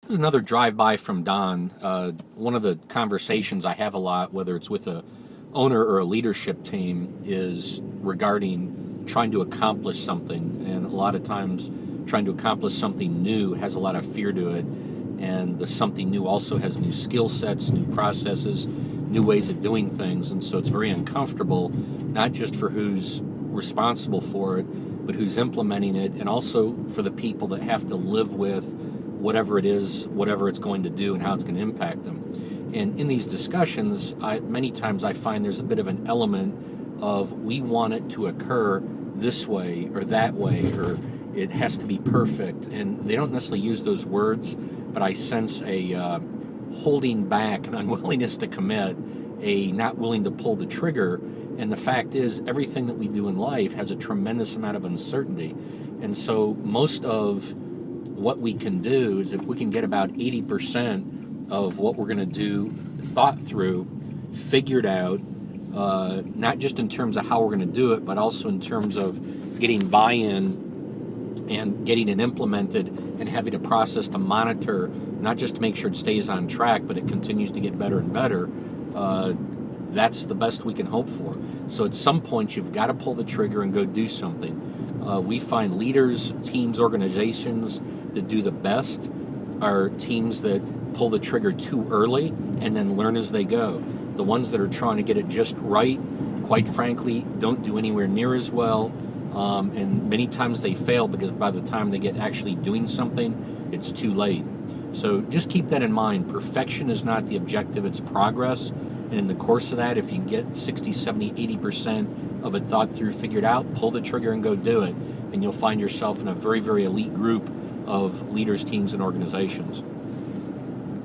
This is another drive-by from Don. One of the conversations I have a lot, whether it's with a owner or a leadership team, is regarding trying to accomplish something. And a lot of times, trying to accomplish something new has a lot of fear to it. And the something new also has new skill sets, new processes, new ways of doing things. And so it's very uncomfortable, not just for who's responsible for it, but who's implementing it, and also for the people that have to live with whatever it is, whatever it's going to do, and how it's going to impact them. And in these discussions, many times I find there's a bit of an element of we want it to occur this way or that way, or it has to be perfect. And they don't necessarily use those words, but I sense a holding back, an unwillingness to commit, a not willing to pull the trigger. And the fact is, everything that we do in life has a tremendous amount of uncertainty. And so most of what we can do is if we can get about 80% of what we're going to do thought through, figured out, not just in terms of how we're going to do it, but also in terms of getting buy-in and getting it implemented and having a process to monitor, not just to make sure it stays on track, but it continues to get better and better. That's the best we can hope for. So at some point, you've got to pull the trigger and go do something. We find leaders, teams, organizations that do the best are teams that pull the trigger too early and then learn as they go. The ones that are trying to get it just right, quite frankly, don't do anywhere near as well. And many times they fail because by the time they get actually doing something, it's too late. So just keep that in mind. Perfection is not the objective, it's progress. And in the course of that, if you can get 60, 70, 80% of it thought through, figured out, pull the trigger and go do it. And you'll find yourself in a very, very elite group of leaders, teams, and organizations.